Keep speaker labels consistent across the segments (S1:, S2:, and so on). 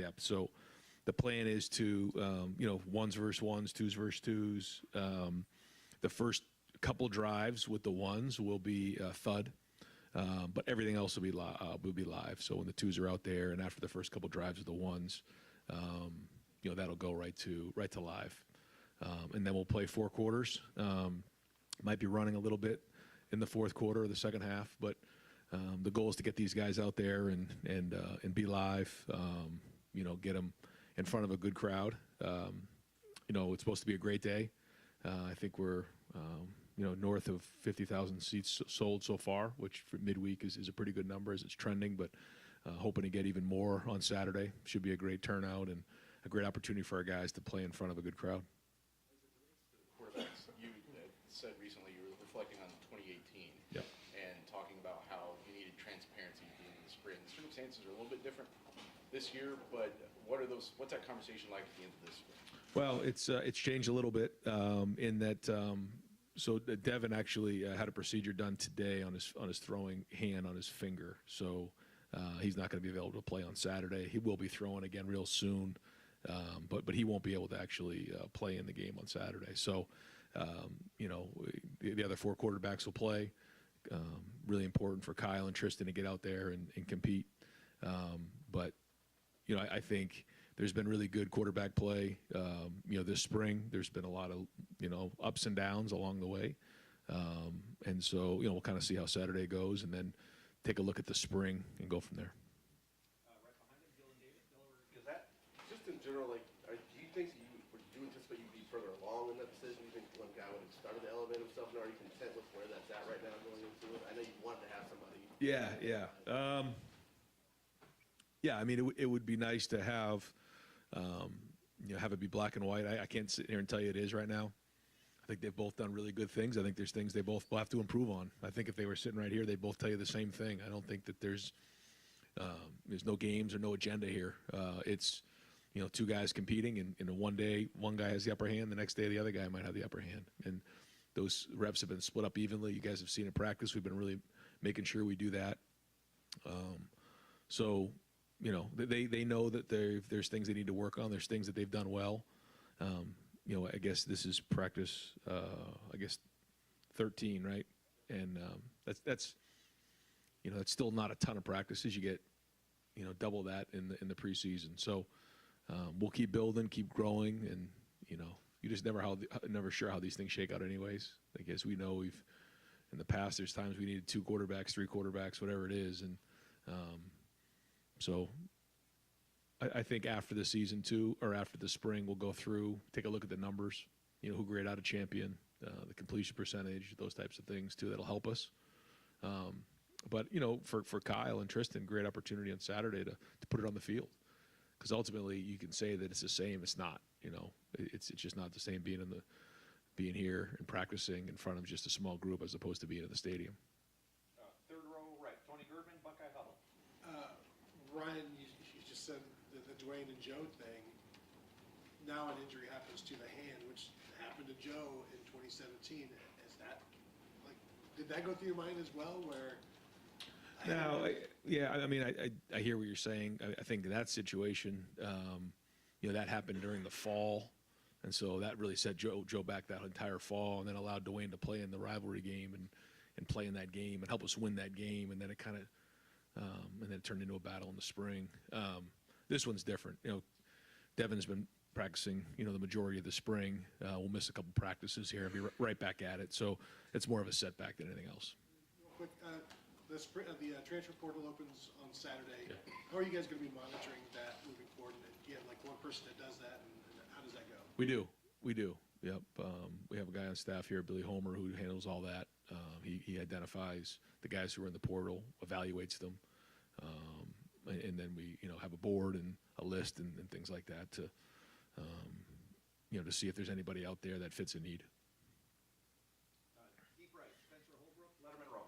S1: depth. So the plan is to, ones versus ones, twos versus twos. The first couple drives with the ones will be thud, but everything else will be live. So when the twos are out there, and after the first couple drives with the ones, that'll go right to live, and then we'll play 4 quarters. Might be running a little bit in the fourth quarter or the second half, but the goal is to get these guys out there and be live. Get them in front of a good crowd. It's supposed to be a great day. I think we're north of 50,000 seats sold so far, which for midweek is a pretty good number as it's trending, but hoping to get even more on Saturday. Should be a great turnout and a great opportunity for our guys to play in front of a good crowd.
S2: Quarterbacks, you said recently you were reflecting on 2018 and talking about how you needed transparency in the spring. The circumstances are a little bit different this year, but what's that conversation like at the end of this spring?
S1: Well, it's changed a little bit in that. So Devin actually had a procedure done today on his throwing hand on his finger. So he's not going to be available to play on Saturday. He will be throwing again real soon, but he won't be able to actually play in the game on Saturday. So the other 4 quarterbacks will play. Really important for Kyle and Tristan to get out there and compete. But I think there's been really good quarterback play. This spring there's been a lot of ups and downs along the way, and so we'll kind of see how Saturday goes, and then take a look at the spring and go from there.
S3: Right behind him, Dylan Davis.
S4: Is that just in general? Do you anticipate you'd be further along in that decision? Do you think one guy would have started to elevate himself, and are you content with where that's at right now going into it? I know you wanted to have somebody.
S1: Yeah. I mean, it would be nice to have it be black and white. I can't sit here and tell you it is right now. I think they've both done really good things. I think there's things they both will have to improve on. I think if they were sitting right here, they'd both tell you the same thing. I don't think that there's no games or no agenda here. It's 2 guys competing, and one day one guy has the upper hand, the next day the other guy might have the upper hand, and those reps have been split up evenly. You guys have seen in practice. We've been really making sure we do that. So. They know that there's things they need to work on. There's things that they've done well. I guess this is practice. 13, right? And that's still not a ton of practices. You get double that in the preseason. So we'll keep building, keep growing, and you just never sure how these things shake out. Anyways, I guess we know in the past there's times we needed 2 quarterbacks, 3 quarterbacks, whatever it is, and. So I think after the season or after the spring, we'll go through, take a look at the numbers, who grade out a champion, the completion percentage, those types of things too. That'll help us. But for Kyle and Tristan, great opportunity on Saturday to put it on the field, because ultimately you can say that it's the same. It's not. It's just not the same being here and practicing in front of just a small group as opposed to being in the stadium.
S3: Third row right, Tony Girdman, Buckeye Huddle.
S5: Ryan, you just said the Dwayne and Joe thing. Now an injury happens to the hand, which happened to Joe in 2017. Is that did that go through your mind as well?
S1: I hear what you're saying. I think in that situation, that happened during the fall, and so that really set Joe back that entire fall, and then allowed Dwayne to play in the rivalry game and play in that game and help us win that game, and then it kind of. And then it turned into a battle in the spring. This one's different. Devin's been practicing, the majority of the spring. We'll miss a couple practices here and be right back at it. So it's more of a setback than anything else.
S5: Real quick, the transfer portal opens on Saturday. Yeah. How are you guys going to be monitoring that moving forward? And do you have one person that does that, and how does that go?
S1: We do. Yep. We have a guy on staff here, Billy Homer, who handles all that. He identifies the guys who are in the portal, evaluates them, and then we have a board and a list and things like that to see if there's anybody out there that fits a need.
S3: Deep right, Spencer Holbrook, Letterman Row.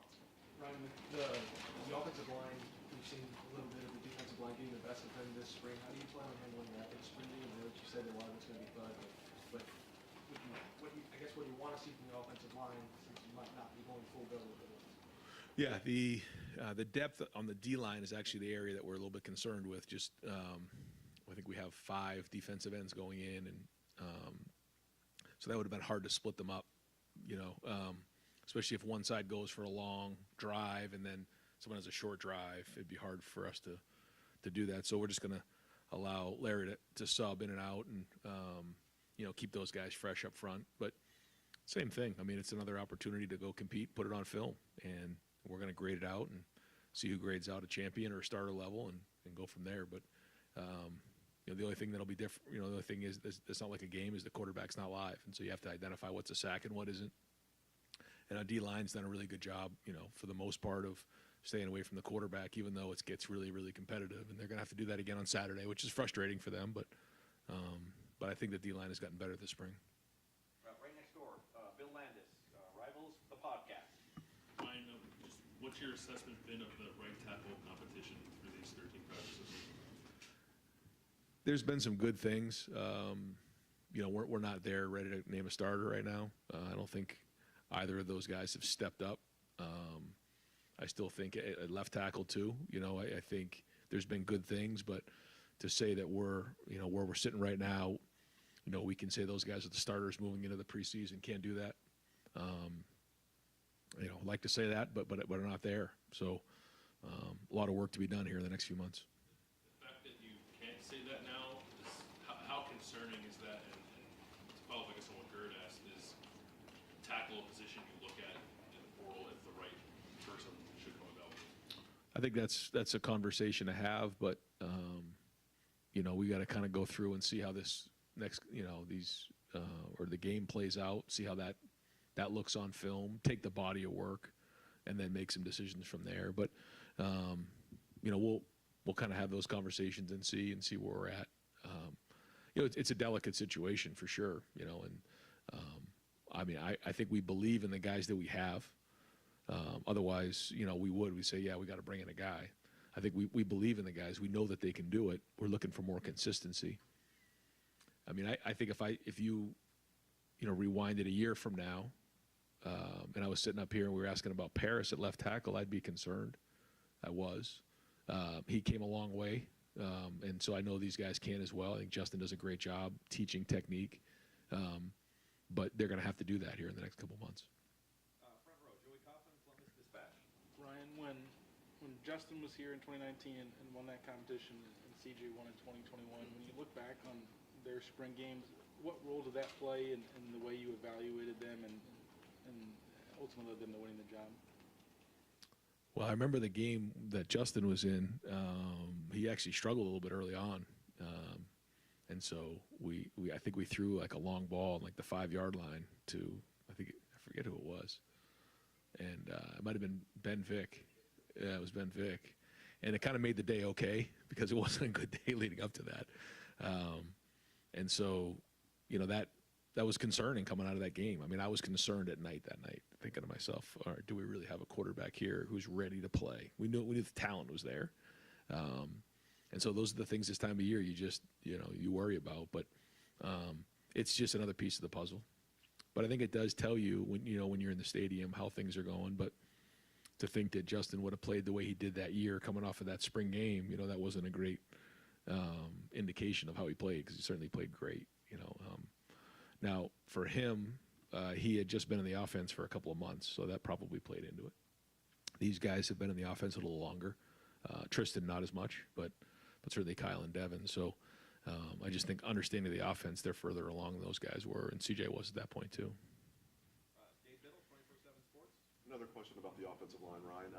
S6: Ryan, the offensive line, we've seen a little bit of the defensive line getting the best of them this spring. How do you plan on handling that in spring game? I know that you said that a lot of it's going to be thud, but what do you want to see from the offensive line, since you might not be going full go with it?
S1: Yeah, the depth on the D line is actually the area that we're a little bit concerned with. Just think we have 5 defensive ends going in, and so that would have been hard to split them up, especially if one side goes for a long drive and then someone has a short drive. It'd be hard for us to do that. So we're just going to allow Larry to sub in and out and, keep those guys fresh up front. But same thing. I mean, it's another opportunity to go compete, put it on film, and we're going to grade it out and see who grades out a champion or a starter level and go from there. But, the only thing that'll be different, the only thing is it's not like a game, is the quarterback's not live. And so you have to identify what's a sack and what isn't. And our D-line's done a really good job, for the most part, of staying away from the quarterback, even though it gets really, really competitive. And they're going to have to do that again on Saturday, which is frustrating for them. But I think the D-line has gotten better this spring.
S3: Right next door, Bill Landis, Rivals, the podcast.
S7: Ryan, just what's your assessment been of the right tackle competition through these 13 practices?
S1: There's been some good things. We're not there ready to name a starter right now. I don't think either of those guys have stepped up. I still think at left tackle too. I think there's been good things, but to say that we're, where we're sitting right now, we can say those guys are the starters moving into the preseason. Can't do that. Like to say that, but we're not there. So a lot of work to be done here in the next few months.
S7: The fact that you can't say that now, how concerning is that? And to follow up, I guess, on what Gerd asked, is tackle a position you look at in the portal if the right person should come about?
S1: I think that's a conversation to have, but we got to kind of go through and see how this next, or the game plays out, see how that looks on film, take the body of work, and then make some decisions from there. But we'll kind of have those conversations and see where we're at. It's a delicate situation for sure. I think we believe in the guys that we have. Otherwise, we say, yeah, we got to bring in a guy. I think we believe in the guys. We know that they can do it. We're looking for more consistency. I think if you rewind it a year from now, and I was sitting up here and we were asking about Paris at left tackle, I'd be concerned. I was. He came a long way, and so I know these guys can as well. I think Justin does a great job teaching technique, but they're going to have to do that here in the next couple months.
S3: Front row, Joey Coughlin, Columbus Dispatch.
S8: Ryan, when Justin was here in 2019 and won that competition, and CJ won in 2021, when you look back on their spring games, what role did that play in the way you evaluated them and ultimately led them to winning the job?
S1: Well, I remember the game that Justin was in. He actually struggled a little bit early on, and so I think we threw like a long ball on like the 5-yard line to I forget who it was, and it might have been Ben Vick. Yeah, it was Ben Vick, and it kind of made the day okay because it wasn't a good day leading up to that, and so that was concerning coming out of that game. I was concerned at night that night, thinking to myself, all right, do we really have a quarterback here who's ready to play? We knew the talent was there. And so those are the things this time of year you just, you worry about. But it's just another piece of the puzzle. But I think it does tell you when you're in the stadium how things are going. But to think that Justin would have played the way he did that year coming off of that spring game, that wasn't a great indication of how he played, because he certainly played great, Now, for him, he had just been in the offense for a couple of months, so that probably played into it. These guys have been in the offense a little longer. Tristan, not as much, but certainly Kyle and Devin. So I just think understanding the offense, they're further along than those guys were, and CJ was at that point too.
S3: Dave Biddle, 24/7 Sports.
S9: Another question about the offensive line, Ryan.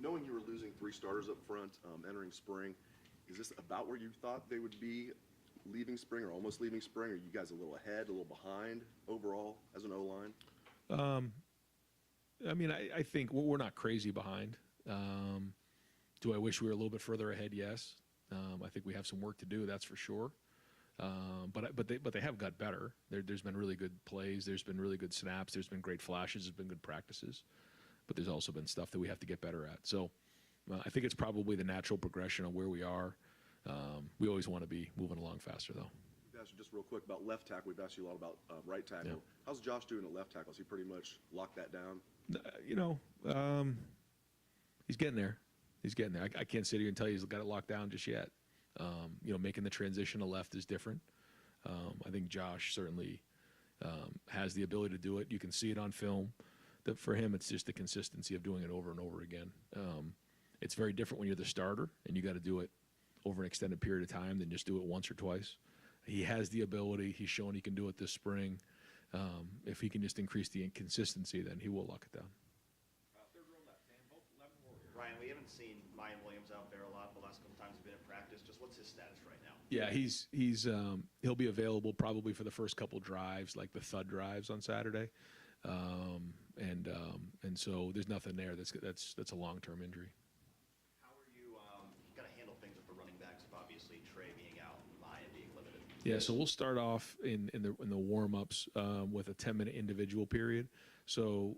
S9: Knowing you were losing 3 starters up front entering spring, is this about where you thought they would be leaving spring or almost leaving spring? Are you guys a little ahead, a little behind overall as an O-line?
S1: I think we're not crazy behind. Do I wish we were a little bit further ahead? Yes. I think we have some work to do, that's for sure. But they have got better. There's been really good plays. There's been really good snaps. There's been great flashes. There's been good practices. But there's also been stuff that we have to get better at. So I think it's probably the natural progression of where we are. We always want to be moving along faster, though.
S9: We've asked you just real quick about left tackle. We've asked you a lot about right tackle.
S1: Yeah.
S9: How's Josh doing at left tackle? Has he pretty much locked that down?
S1: He's getting there. I can't sit here and tell you he's got it locked down just yet. Making the transition to left is different. I think Josh certainly has the ability to do it. You can see it on film. That for him, it's just the consistency of doing it over and over again. It's very different when you're the starter and you got to do it over an extended period of time than just do it once or twice. He has the ability. He's shown he can do it this spring. If he can just increase the inconsistency, then he will lock it down.
S3: Third row left, Dan, both 11 Warriors.
S10: Ryan, we haven't seen Mayan Williams out there a lot the last couple times he's been in practice. Just what's his status right now?
S1: Yeah, he'll be available probably for the first couple drives, like the thud drives on Saturday, and so there's nothing there that's a long-term injury.
S10: How are you got to handle things with the running backs? Obviously, Trey being out, Mayan being limited.
S1: Yeah, so we'll start off in the warm-ups with a 10-minute individual period. So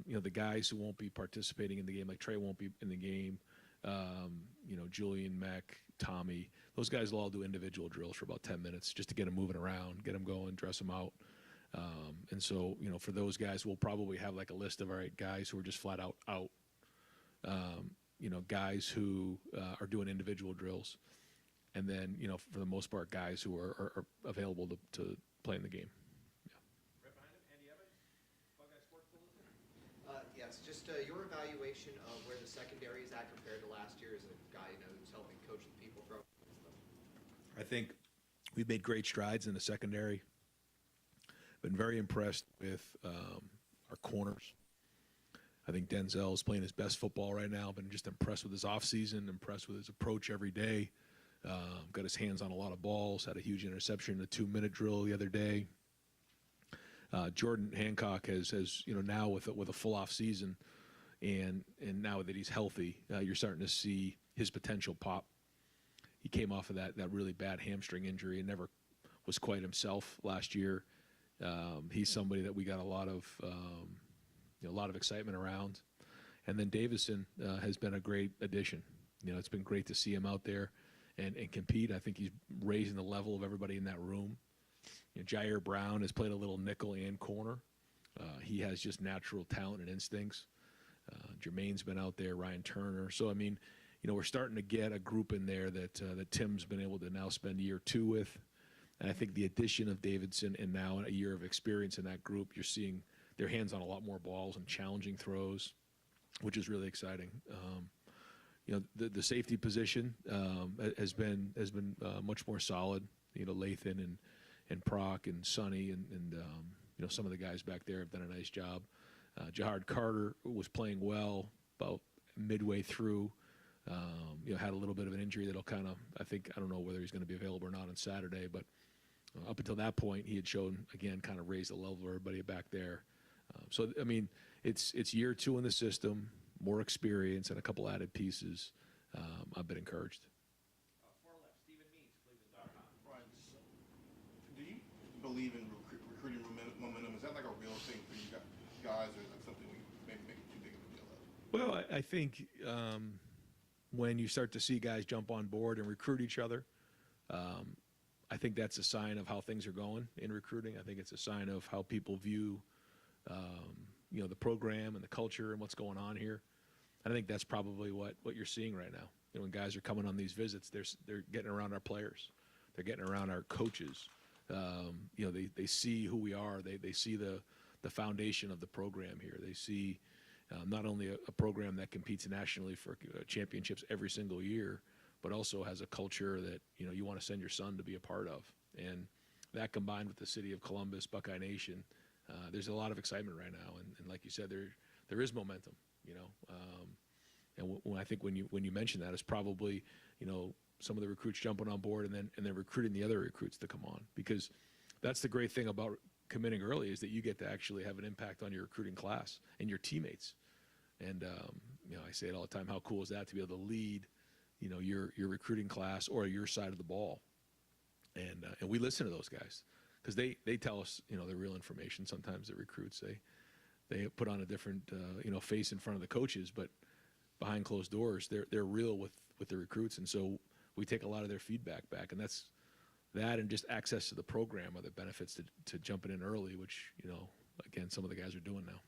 S1: the guys who won't be participating in the game, like Trey won't be in the game. Julian, Mac, Tommy, those guys will all do individual drills for about 10 minutes just to get them moving around, get them going, dress them out. And so, for those guys, we'll probably have like a list of, all right, guys who are just flat out. Guys who are doing individual drills. And then, for the most part, guys who are available to play in the game.
S3: Right behind him, Andy Evans, Buckeye Sports Bulletin.
S11: Yes, just your evaluation of where the secondary is at compared to last year as a guy who's helping coach the people throw.
S1: I think we've made great strides in the secondary. Been very impressed with our corners. I think Denzel's playing his best football right now. Been just impressed with his offseason, impressed with his approach every day. Got his hands on a lot of balls, had a huge interception in a 2-minute drill the other day. Jordan Hancock has now with a full off season, and now that he's healthy, you're starting to see his potential pop. He came off of that really bad hamstring injury and never was quite himself last year. He's somebody that we got a lot of excitement around, and then Davison has been a great addition. It's been great to see him out there and compete. I think he's raising the level of everybody in that room. Jair Brown has played a little nickel and corner. He has just natural talent and instincts. Jermaine's been out there, Ryan Turner. So, we're starting to get a group in there that Tim's been able to now spend year 2 with. And I think the addition of Davidson and now a year of experience in that group, you're seeing their hands on a lot more balls and challenging throws, which is really exciting. The safety position has been much more solid. Lathan and Proc and Sonny and some of the guys back there have done a nice job. Jahard Carter was playing well about midway through. Had a little bit of an injury that'll I don't know whether he's going to be available or not on Saturday, but up until that point, he had shown, again, kind of raised the level of everybody back there. It's year 2 in the system, more experience, and a couple added pieces. I've been encouraged.
S3: Far left, Stephen Means, Cleveland.com.
S12: Right. Do you believe in recruiting momentum? Is that like a real thing for you guys, or is that something we maybe make too big of a deal of?
S1: Well, I think when you start to see guys jump on board and recruit each other, I think that's a sign of how things are going in recruiting. I think it's a sign of how people view, the program and the culture and what's going on here. And I think that's probably what you're seeing right now. When guys are coming on these visits, they're getting around our players, they're getting around our coaches. They see who we are. They see the foundation of the program here. They see not only a program that competes nationally for championships every single year, but also has a culture that you want to send your son to be a part of. And that combined with the city of Columbus, Buckeye Nation, there's a lot of excitement right now. And like you said, there is momentum. And I think when you mention that, it's probably some of the recruits jumping on board and then recruiting the other recruits to come on, because that's the great thing about committing early is that you get to actually have an impact on your recruiting class and your teammates. And I say it all the time, how cool is that to be able to lead your recruiting class or your side of the ball. And we listen to those guys because they tell us the real information. Sometimes the recruits they put on a different face in front of the coaches, but behind closed doors they're real with the recruits. And so we take a lot of their feedback back, and that's that, and just access to the program are the benefits to jumping in early, which again some of the guys are doing now.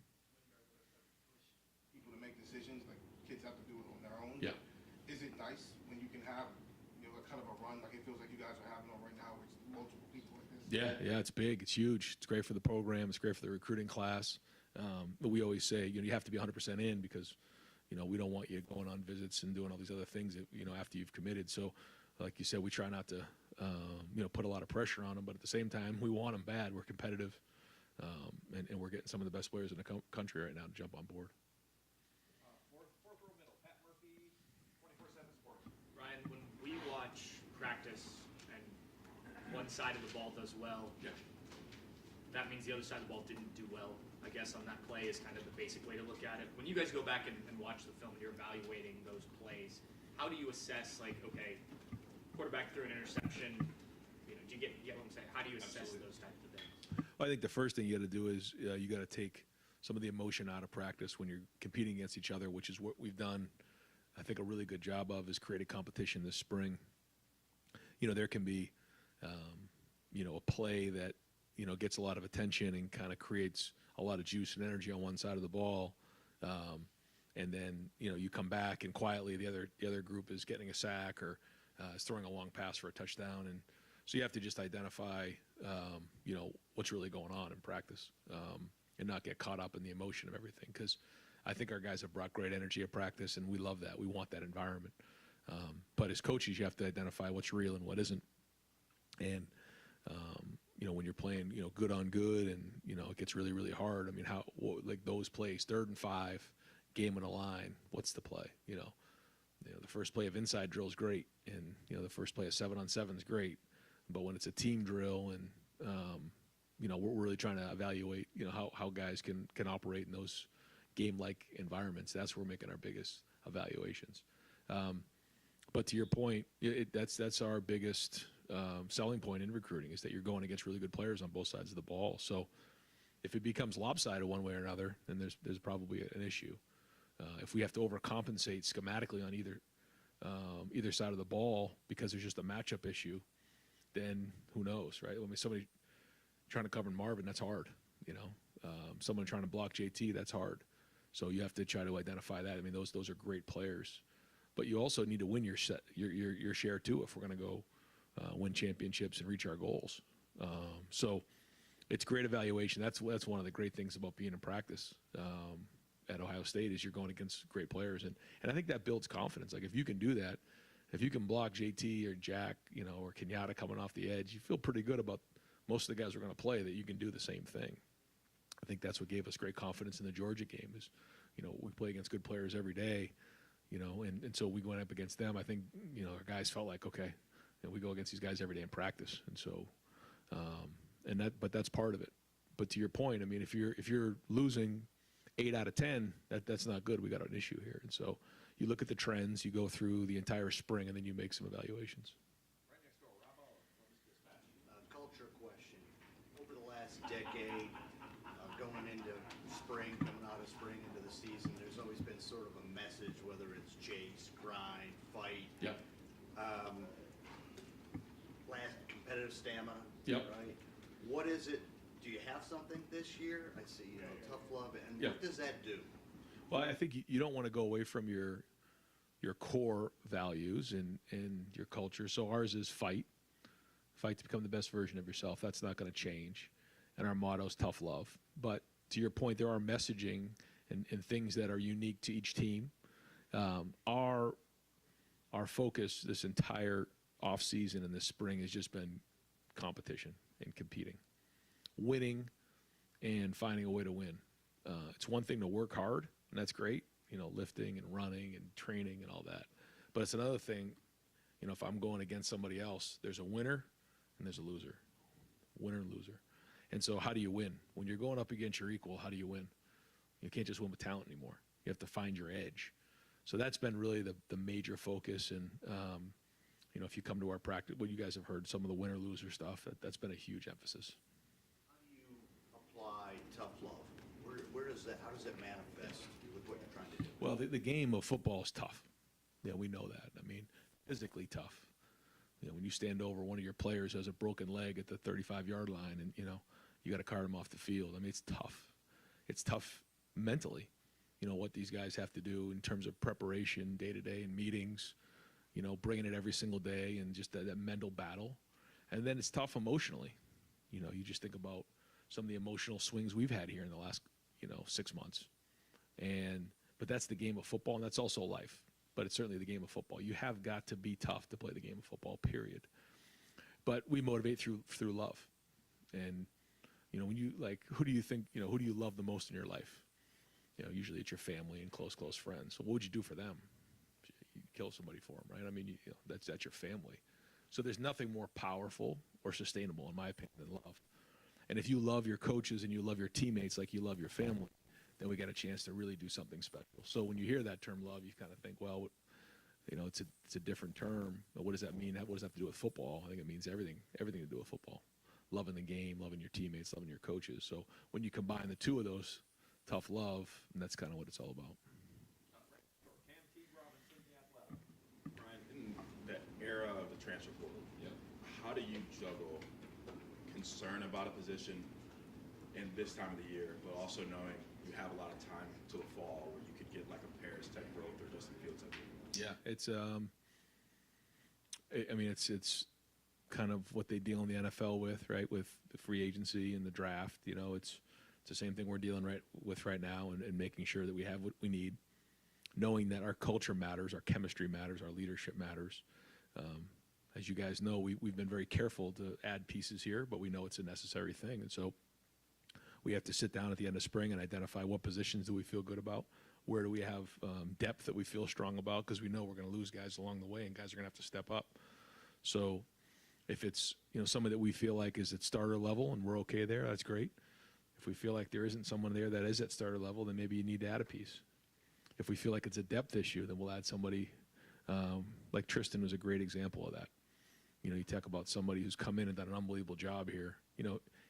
S12: People to make decisions, like kids have to do it on their own.
S1: Yeah.
S12: Is it nice when you can have a kind of a run like guys are having on right now with multiple people like this?
S1: Yeah, it's big. It's huge. It's great for the program. It's great for the recruiting class. But we always say, you have to be 100% in because, we don't want you going on visits and doing all these other things that, after you've committed. So, like you said, we try not to, put a lot of pressure on them. But at the same time, we want them bad. We're competitive. And we're getting some of the best players in the country right now to jump on board.
S3: Fourth row middle, Pat Murphy, 24/7 Sports.
S13: Ryan, when we watch practice and one side of the ball does well, that means the other side of the ball didn't do well. I guess on that play is kind of the basic way to look at it. When you guys go back and watch the film and you're evaluating those plays, how do you assess, like, okay, quarterback threw an interception, do you get what I'm saying? How do you assess those types of things?
S1: Well, I think the first thing you got to do is you got to take some of the emotion out of practice when you're competing against each other, which is what we've done, I think, a really good job of, is create a competition this spring. There can be, a play that, gets a lot of attention and kind of creates a lot of juice and energy on one side of the ball. And then, you come back and quietly the other group is getting a sack or is throwing a long pass for a touchdown. And so you have to just identify, what's really going on in practice and not get caught up in the emotion of everything. Because I think our guys have brought great energy at practice, and we love that. We want that environment. But as coaches, you have to identify what's real and what isn't. And, when you're playing, good on good and, it gets really, really hard. I mean, like those plays, 3rd and 5, game on the line, what's the play? The first play of inside drill is great. And, the first play of 7-on-7 is great. But when it's a team drill and, we're really trying to evaluate, how guys can operate in those game-like environments. That's where we're making our biggest evaluations. But to your point, that's our biggest selling point in recruiting, is that you're going against really good players on both sides of the ball. So if it becomes lopsided one way or another, then there's probably an issue. If we have to overcompensate schematically on either side of the ball because there's just a matchup issue, then who knows, right? I mean, somebody trying to cover Marvin, that's hard. Someone trying to block JT, that's hard. So you have to try to identify that. I mean, those are great players, but you also need to win your share too if we're going to go win championships and reach our goals. So it's great evaluation. That's one of the great things about being in practice at Ohio State, is you're going against great players, and I think that builds confidence. Like if you can do that, if you can block JT or Jack, or Kenyatta coming off the edge, you feel pretty good about most of the guys we're going to play, that you can do the same thing. I think that's what gave us great confidence in the Georgia game, is, we play against good players every day, and so we went up against them. I think, our guys felt like, okay, we go against these guys every day in practice. And so, but that's part of it. But to your point, I mean, if you're losing 8 out of 10, that's not good. We got an issue here. And so you look at the trends, you go through the entire spring, and then you make some evaluations.
S3: Right next door, Rob Olive, Columbus Dispatch.
S10: Culture question. Over the last decade, going into spring, coming out of spring into the season, there's always been sort of a message, whether it's chase, grind, fight.
S1: Yeah.
S10: Last competitive stamina.
S1: Yep.
S10: Right. What is it? Do you have something this year? I see, tough love, and what does that do?
S1: Well, I think you don't want to go away from your core values and your culture. So ours is fight to become the best version of yourself. That's not going to change. And our motto is tough love. But to your point, there are messaging and things that are unique to each team. Our focus this entire off season and this spring has just been competition and competing, winning, and finding a way to win. It's one thing to work hard, and that's great, lifting and running and training and all that. But it's another thing, if I'm going against somebody else, there's a winner and there's a loser. Winner and loser. And so how do you win? When you're going up against your equal, how do you win? You can't just win with talent anymore. You have to find your edge. So that's been really the major focus. And, if you come to our practice, you guys have heard some of the winner-loser stuff. That's been a huge emphasis.
S10: How do you apply tough love? Where does that? How does it manifest with what you're trying to do?
S1: Well, the game of football is tough. Yeah, we know that. I mean, physically tough. When you stand over one of your players who has a broken leg at the 35-yard line, and you got to cart him off the field. I mean, it's tough. It's tough mentally. What these guys have to do in terms of preparation, day to day, and meetings. bringing it every single day and just that mental battle. And then it's tough emotionally. You just think about some of the emotional swings we've had here in the last, 6 months. But that's the game of football, and that's also life. But it's certainly the game of football. You have got to be tough to play the game of football, period. But we motivate through love. And, when you, who do you think, who do you love the most in your life? Usually it's your family and close friends. So what would you do for them? You kill somebody for them, right? I mean, that's your family. So there's nothing more powerful or sustainable, in my opinion, than love. And if you love your coaches and you love your teammates like you love your family, then we got a chance to really do something special. So when you hear that term love, you kind of think, well, it's a different term. But what does that mean? What does that have to do with football? I think it means everything to do with football. Loving the game, loving your teammates, loving your coaches. So when you combine the two of those, tough love, and that's kind of what it's all about.
S2: Brian, in the era of the transfer portal, how do you juggle concern about a position in this time of the year, but also knowing you have a lot of time till the fall where you could get like a Paris type growth or Justin Fields type growth?
S1: Yeah, it's kind of what they deal in the NFL with, right? With the free agency and the draft. It's the same thing we're dealing with right now, and making sure that we have what we need, knowing that our culture matters, our chemistry matters, our leadership matters. As you guys know, we've been very careful to add pieces here, but we know it's a necessary thing. And so we have to sit down at the end of spring and identify what positions do we feel good about, where do we have depth that we feel strong about, because we know we're going to lose guys along the way, and guys are going to have to step up. So if it's somebody that we feel like is at starter level and we're okay there, that's great. If we feel like there isn't someone there that is at starter level, then maybe you need to add a piece. If we feel like it's a depth issue, then we'll add somebody like Tristan was a great example of that. You talk about somebody who's come in and done an unbelievable job here.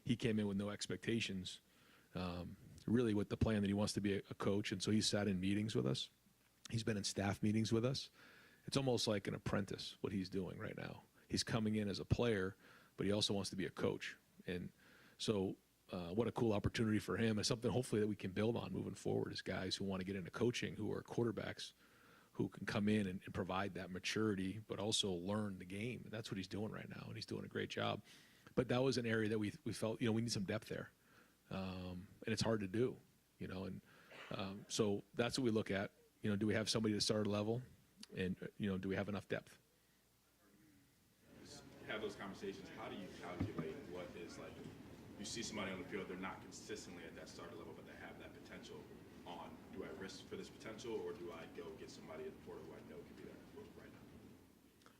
S1: He came in with no expectations, really with the plan that he wants to be a coach, and so he sat in meetings with us. He's been in staff meetings with us. It's almost like an apprentice, what he's doing right now. He's coming in as a player, but he also wants to be a coach. And so what a cool opportunity for him, and something hopefully that we can build on moving forward is guys who want to get into coaching, who are quarterbacks, who can come in and provide that maturity, but also learn the game. And that's what he's doing right now, and he's doing a great job. But that was an area that we felt, we need some depth there. And it's hard to do, and so that's what we look at. Do we have somebody at starter level, and, do we have enough depth?
S2: Have those conversations. How do you calculate what is like, you see somebody on the field, they're not consistently at that starter level, but they have that potential on, do I risk for this potential, or do I go get somebody at the portal who I know can be there right now?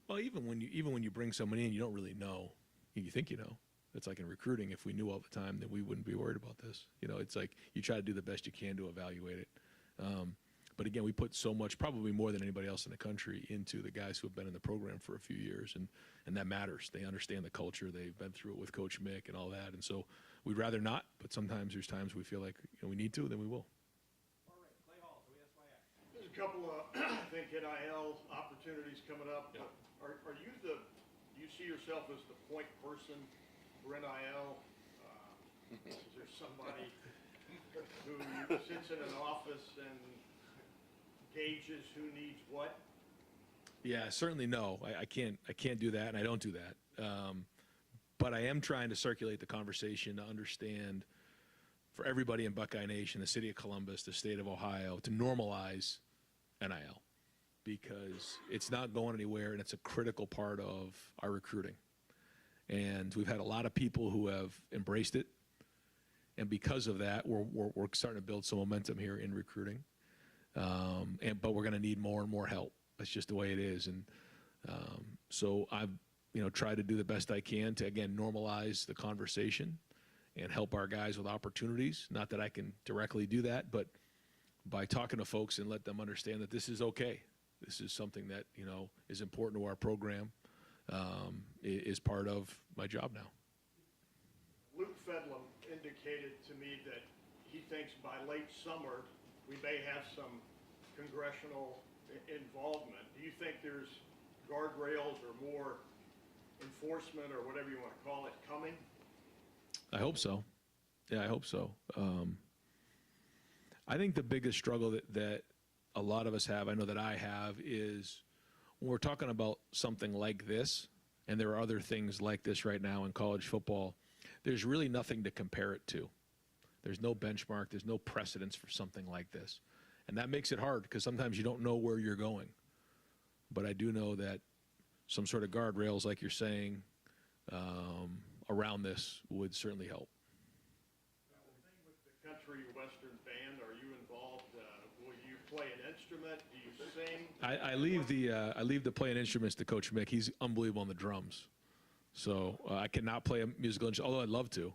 S1: Well, even when you bring somebody in, you don't really know. You think you know. It's like in recruiting. If we knew all the time, then we wouldn't be worried about this. It's like you try to do the best you can to evaluate it. But again, we put so much, probably more than anybody else in the country, into the guys who have been in the program for a few years, and that matters. They understand the culture. They've been through it with Coach Mick and all that. And so we'd rather not, but sometimes there's times we feel like we need to, then we will.
S3: There's a couple of, I think, NIL opportunities coming up.
S1: Yeah.
S3: Are you do you see yourself as the point person for NIL? Is there somebody who sits in an office and gauges who needs what?
S1: Yeah, certainly no. I can't do that, and I don't do that. But I am trying to circulate the conversation to understand, for everybody in Buckeye Nation, the city of Columbus, the state of Ohio, to normalize NIL, because it's not going anywhere, and it's a critical part of our recruiting. And we've had a lot of people who have embraced it, and because of that, we're starting to build some momentum here in recruiting. But we're going to need more and more help. That's just the way it is. And so I've tried to do the best I can to, again, normalize the conversation and help our guys with opportunities. Not that I can directly do that, but by talking to folks and let them understand that this is okay. This is something that is important to our program, is part of my job now.
S3: Luke Fedlam indicated to me that he thinks by late summer we may have some congressional involvement. Do you think there's guardrails or more enforcement or whatever you want to call it coming?
S1: I hope so. Yeah, I hope so. I think the biggest struggle that a lot of us have, I know that I have, is when we're talking about something like this, and there are other things like this right now in college football, there's really nothing to compare it to. There's no benchmark. There's no precedence for something like this. And that makes it hard because sometimes you don't know where you're going. But I do know that some sort of guardrails, like you're saying, around this would certainly help.
S3: With the country western band, are you involved? Will you play an instrument? Do you sing?
S1: I leave the playing instruments to Coach Mick. He's unbelievable on the drums. So I cannot play a musical instrument, although I'd love to.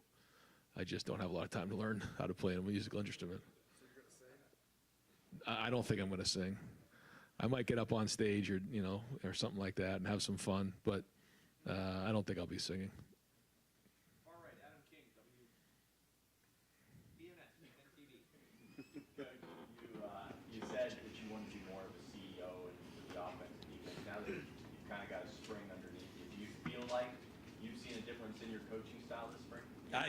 S1: I just don't have a lot of time to learn how to play a musical instrument. I don't think I'm going to sing. I might get up on stage or or something like that and have some fun, but I don't think I'll be singing.
S11: All right, Adam King,
S14: You said that you wanted to be more of a CEO and the offense and defense. Now that you've kind of got a spring underneath you, do you feel like you've seen a difference in your coaching style this spring?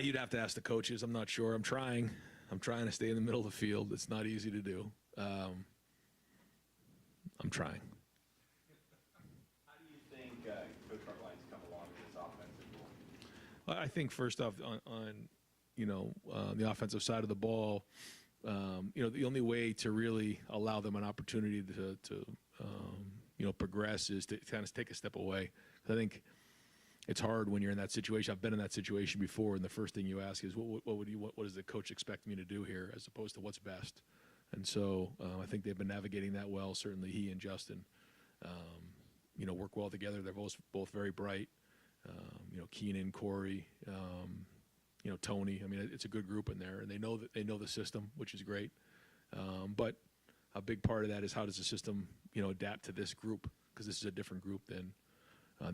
S1: You'd have to ask the coaches. I'm not sure. I'm trying to stay in the middle of the field. It's not easy to do. I'm trying.
S14: How do you think Coach Hartline's come along with this offensive role?
S1: Well, I think first off on the offensive side of the ball, the only way to really allow them an opportunity to progress is to kind of take a step away. I think it's hard when you're in that situation. I've been in that situation before, and the first thing you ask is, what does the coach expect me to do here, as opposed to what's best? And so I think they've been navigating that well. Certainly he and Justin, work well together. They're both very bright. Keenan, Corey, Tony. I mean, it's a good group in there, and they know the system, which is great. But a big part of that is how does the system, adapt to this group, because this is a different group than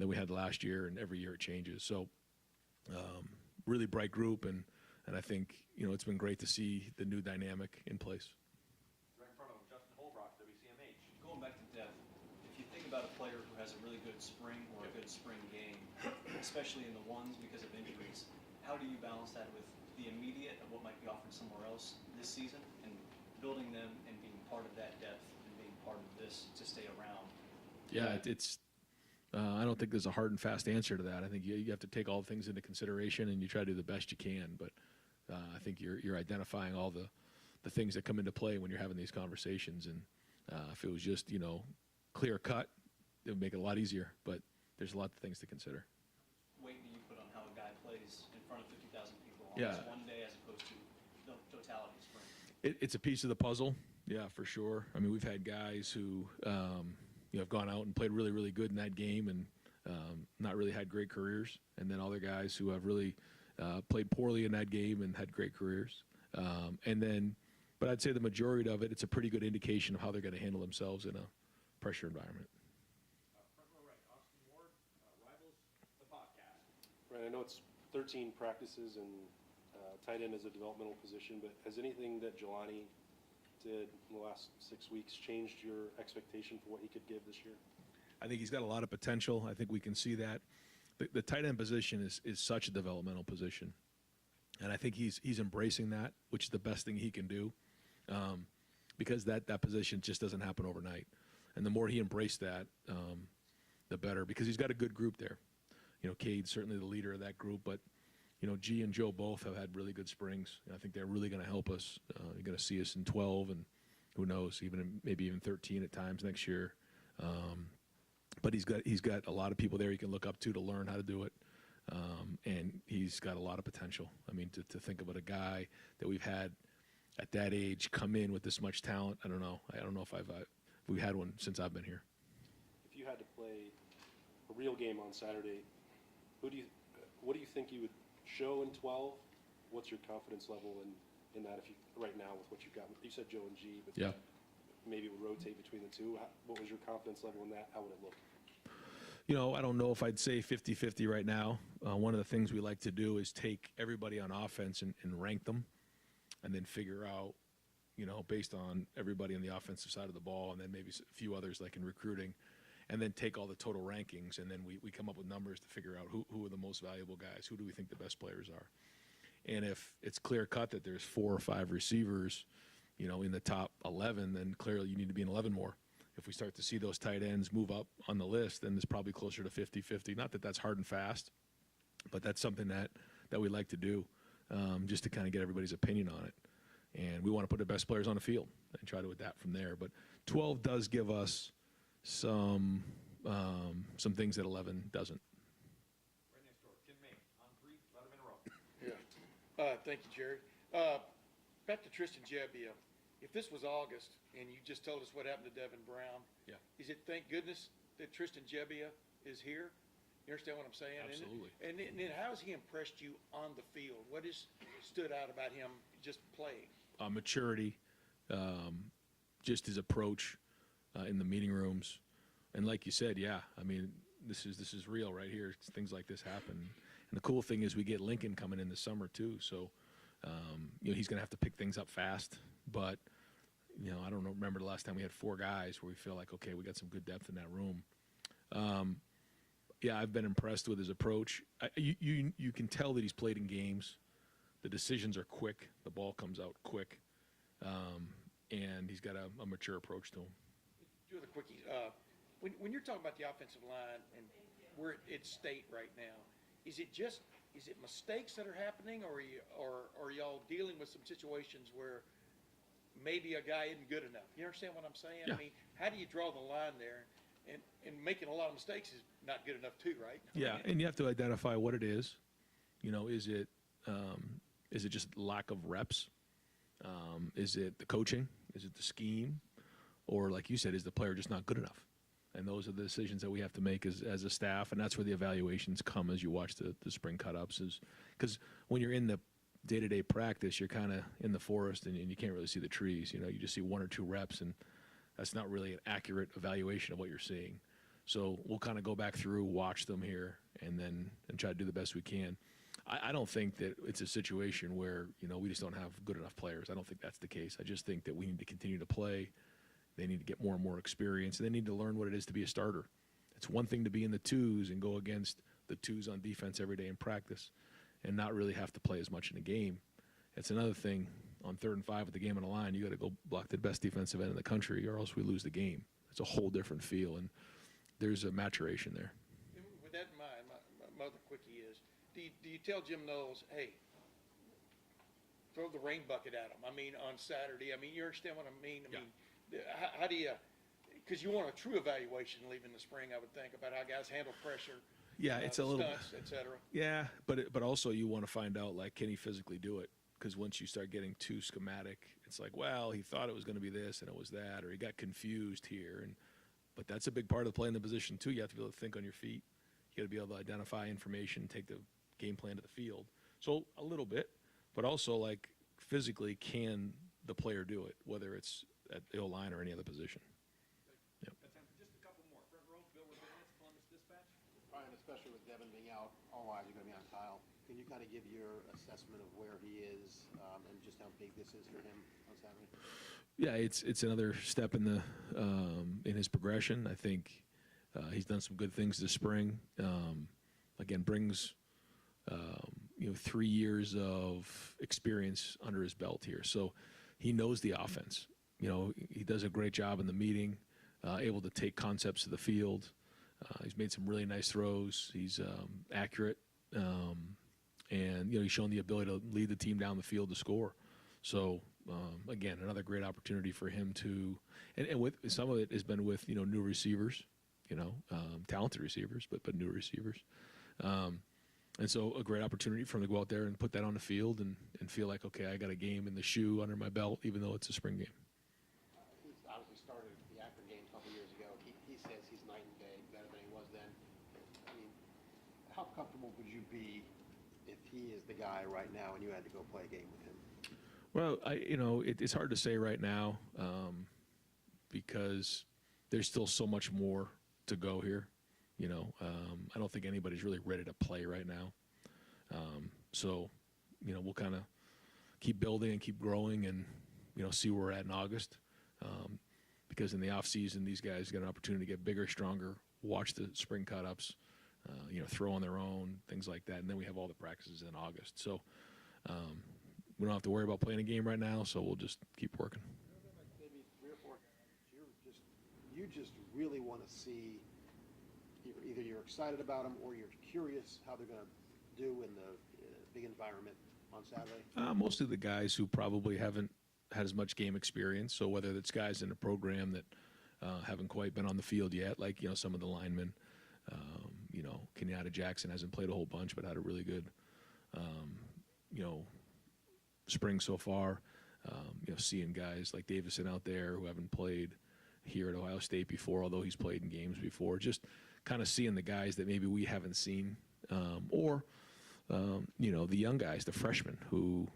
S1: we had last year, and every year it changes. So really bright group, and I think, it's been great to see the new dynamic in place.
S15: Right in front of him, Justin Holbrook, WCMH. Going back to depth, if you think about a player who has a really good spring or a good spring game, especially in the ones because of injuries, how do you balance that with the immediate of what might be offered somewhere else this season and building them and being part of that depth and being part of this to stay around?
S1: Yeah, I don't think there's a hard and fast answer to that. I think you have to take all things into consideration, and you try to do the best you can. But I think you're identifying all the things that come into play when you're having these conversations. And if it was just, clear cut, it would make it a lot easier. But there's a lot of things to consider.
S15: Weight do you put on how a guy plays in front of 50,000 people on
S1: Yeah.
S15: this one day as opposed to the totality of spring?
S1: It's a piece of the puzzle, yeah, for sure. I mean, we've had guys who have gone out and played really, really good in that game and not really had great careers, and then other guys who have really played poorly in that game and had great careers. But I'd say the majority of it, it's a pretty good indication of how they're going to handle themselves in a pressure environment.
S16: Right, I know it's 13 practices and tight end is a developmental position, but has anything that Jelani did in the last 6 weeks changed your expectation for what he could give this year?
S1: I think he's got a lot of potential. I think we can see that. The tight end position is such a developmental position, and I think he's embracing that, which is the best thing he can do, because that position just doesn't happen overnight. And the more he embraced that, the better, because he's got a good group there. Cade's certainly the leader of that group, but G and Joe both have had really good springs. I think they're really going to help us. You're going to see us in 12, and who knows, maybe even 13 at times next year. But he's got a lot of people there he can look up to learn how to do it, and he's got a lot of potential. I mean, to think about a guy that we've had at that age come in with this much talent, I don't know if we've had one since I've been here.
S16: If you had to play a real game on Saturday, what do you think you would show in 12? What's your confidence level in that? If you right now with what you've got, you said Joe and G, but
S1: yeah,
S16: maybe it would rotate between the two. What was your confidence level in that? How would it look?
S1: I don't know if I'd say 50-50 right now. One of the things we like to do is take everybody on offense and rank them, and then figure out, based on everybody on the offensive side of the ball, and then maybe a few others like in recruiting, and then take all the total rankings, and then we come up with numbers to figure out who are the most valuable guys, who do we think the best players are. And if it's clear cut that there's 4 or 5 receivers, in the top 11, then clearly you need to be in 11 more. if we start to see those tight ends move up on the list, then it's probably closer to 50-50. Not that that's hard and fast, but that's something that we like to do, just to kind of get everybody's opinion on it. And we want to put the best players on the field and try to adapt from there. But 12 does give us some things that 11 doesn't.
S15: Right next door, Kim May, on 3, let him interrupt.
S17: Yeah. Thank you, Jerry. Back to Tristan Gebbia. If this was August and you just told us what happened to Devin Brown,
S1: Yeah.
S17: is it thank goodness that Tristan Gebbia is here? You understand what I'm saying?
S1: Absolutely.
S17: And then how has he impressed you on the field? What has stood out about him just playing?
S1: Maturity, just his approach in the meeting rooms, and like you said, yeah, I mean, this is real right here. Things like this happen, and the cool thing is we get Lincoln coming in this summer too. So, he's going to have to pick things up fast. But I don't remember the last time we had 4 guys where we feel like, okay, we got some good depth in that room. Yeah, I've been impressed with his approach. You can tell that he's played in games. The decisions are quick. The ball comes out quick. And he's got a mature approach to him.
S17: Two other quickies. When you're talking about the offensive line and where it's state right now, is it mistakes that are happening, or are y'all dealing with some situations where maybe a guy isn't good enough? You understand what I'm saying?
S1: Yeah.
S17: I mean, how do you draw the line there? And making a lot of mistakes is not good enough too, right?
S1: Yeah, and you have to identify what it is. Is it just lack of reps? Is it the coaching? Is it the scheme? Or like you said, is the player just not good enough? And those are the decisions that we have to make as a staff, and that's where the evaluations come as you watch the spring cut-ups. Is because when you're in the day-to-day practice, you're kind of in the forest and you can't really see the trees. You just see 1 or 2 reps, and that's not really an accurate evaluation of what you're seeing. So we'll kind of go back through, watch them here, and try to do the best we can. I don't think that it's a situation where, we just don't have good enough players. I don't think that's the case. I just think that we need to continue to play. They need to get more and more experience, and they need to learn what it is to be a starter. It's one thing to be in the 2s and go against the 2s on defense every day in practice and not really have to play as much in a game. It's another thing on 3rd and 5 with the game on the line. You got to go block the best defensive end in the country, or else we lose the game. It's a whole different feel, and there's a maturation there.
S17: With that in mind, my other quickie is, do you tell Jim Knowles, hey, throw the rain bucket at him? I mean, on Saturday. I mean, you understand what I mean? I mean, how do you? Because you want a true evaluation leaving the spring, I would think, about how guys handle pressure.
S1: Yeah, it's a little,
S17: stunts, et cetera.
S1: Yeah, but also you want to find out, like, can he physically do it? Because once you start getting too schematic, it's like, well, he thought it was going to be this and it was that, or he got confused here. But that's a big part of playing the position too. You have to be able to think on your feet. You got to be able to identify information, take the game plan to the field. So a little bit, but also like physically, can the player do it, whether it's at the O-line or any other position? Yep.
S15: Just a couple more. Front row, Bill Ramirez, Columbus Dispatch.
S18: Brian, especially with Devin being out, all eyes are going to be on Kyle. Can you kind of give your assessment of where he is and just how big this is for him on Saturday?
S1: Yeah, it's another step in his progression. I think he's done some good things this spring. Again, brings 3 years of experience under his belt here, so he knows the offense. He does a great job in the meeting, able to take concepts to the field. He's made some really nice throws. He's accurate, and he's shown the ability to lead the team down the field to score. So again, another great opportunity for him to, and with some of it has been with new receivers, talented receivers, but new receivers. And so a great opportunity for him to go out there and put that on the field and feel like, okay, I got a game in the shoe under my belt, even though it's a spring game.
S18: He obviously started the Akron game a couple years ago. He says he's night and day, better than he was then. I mean, how comfortable would you be if he is the guy right now and you had to go play a game with him?
S1: Well, it's hard to say right now because there's still so much more to go here. I don't think anybody's really ready to play right now. So, we'll kind of keep building and keep growing and, see where we're at in August. Because in the off season, these guys get an opportunity to get bigger, stronger, watch the spring cut-ups, throw on their own, things like that. And then we have all the practices in August. So we don't have to worry about playing a game right now, so we'll just keep working.
S18: Maybe 3 or 4 guys you're just you just really want to see, either you're excited about them or you're curious how they're going to do in the big environment on Saturday?
S1: Mostly the guys who probably haven't had as much game experience. So whether it's guys in the program that haven't quite been on the field yet, like some of the linemen. Kenyatta Jackson hasn't played a whole bunch, but had a really good spring so far. Seeing guys like Davison out there who haven't played here at Ohio State before, although he's played in games before. Just kind of seeing the guys that maybe we haven't seen, or the young guys, the freshmen who,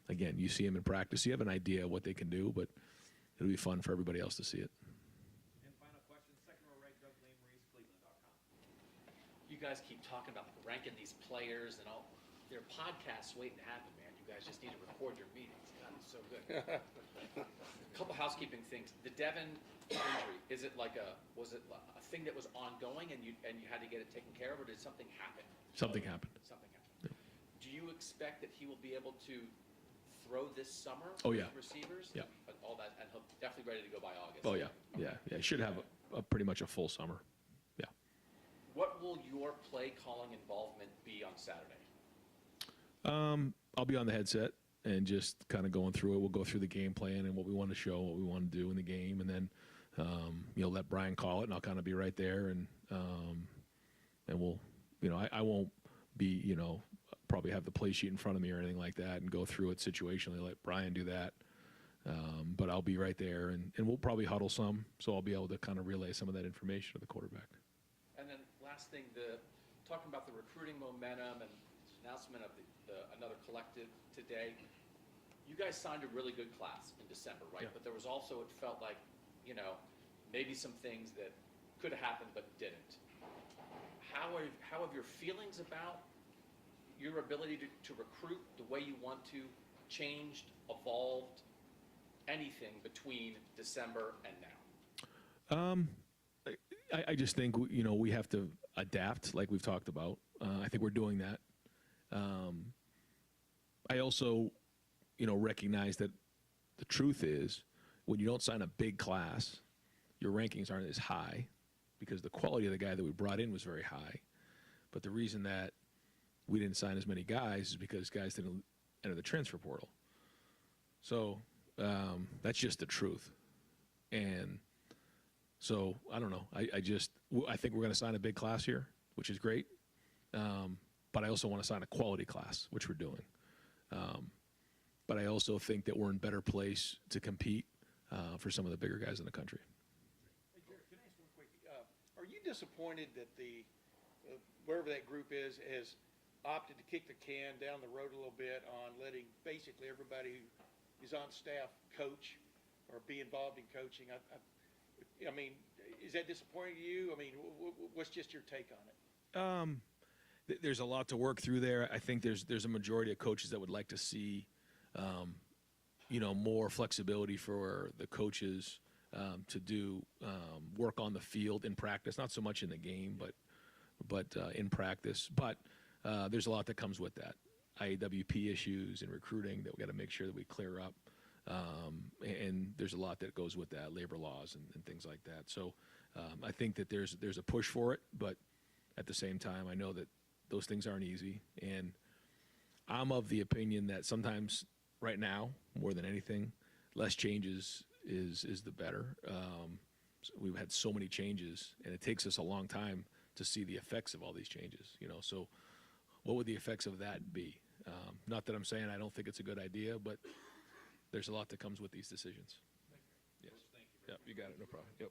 S1: again, you see them in practice, you have an idea of what they can do, but it'll be fun for everybody else to see it.
S19: And final question, second row right, Doug Lane, MarineCleveland.com. You guys keep talking about ranking these players and all. There are podcasts waiting to happen, man. You guys just need to record your meetings. God, it's so good. A couple housekeeping things. The Devin injury, was it a thing that was ongoing and you had to get it taken care of, or did something happen?
S1: Something happened.
S19: Something happened. Yeah. Do you expect that he will be able to throw this summer
S1: Oh,
S19: with
S1: yeah.
S19: receivers?
S1: Yeah.
S19: All that, and he'll definitely ready to go by August.
S1: Oh, yeah. He should have a pretty much a full summer. Yeah.
S19: What will your play calling involvement be on Saturday?
S1: I'll be on the headset and just kind of going through it. We'll go through the game plan and what we want to show, what we want to do in the game, and then let Brian call it, and I'll kind of be right there, and we'll, I won't be, probably have the play sheet in front of me or anything like that and go through it situationally. Let Brian do that, but I'll be right there, and we'll probably huddle some, so I'll be able to kind of relay some of that information to the quarterback.
S19: And then last thing, talking about the recruiting momentum and announcement of another collective today. You guys signed a really good class in December, right?
S1: Yeah.
S19: But there was also, it felt like, maybe some things that could have happened but didn't. How have your feelings about your ability to recruit the way you want to changed, evolved, anything between December and now?
S1: I just think, we have to adapt like we've talked about. I think we're doing that. I also, recognize that the truth is when you don't sign a big class, your rankings aren't as high because the quality of the guy that we brought in was very high. But the reason that we didn't sign as many guys is because guys didn't enter the transfer portal. So that's just the truth. And so I don't know. I think we're going to sign a big class here, which is great. But I also want to sign a quality class, which we're doing. But I also think that we're in better place to compete for some of the bigger guys in the country.
S17: Hey, Jared, can I ask one quick? Are you disappointed that wherever that group is has opted to kick the can down the road a little bit on letting basically everybody who is on staff coach or be involved in coaching? I mean, is that disappointing to you? I mean, what's just your take on it?
S1: There's a lot to work through there. I think there's a majority of coaches that would like to see, more flexibility for the coaches to do work on the field in practice, not so much in the game, but in practice. But there's a lot that comes with that. IAWP issues and recruiting that we got to make sure that we clear up. And there's a lot that goes with that, labor laws and things like that. So I think that there's a push for it, but at the same time, I know that those things aren't easy. And I'm of the opinion that sometimes right now, more than anything, less changes is the better. So we've had so many changes, and it takes us a long time to see the effects of all these changes. So what would the effects of that be? Not that I'm saying I don't think it's a good idea, but there's a lot that comes with these decisions. Yes. Yep, you got it. No problem. Yep.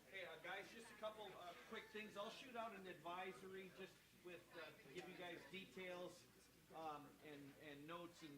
S19: Hey, guys, just a couple quick things. I'll shoot out an advisory just with to give you guys details and notes and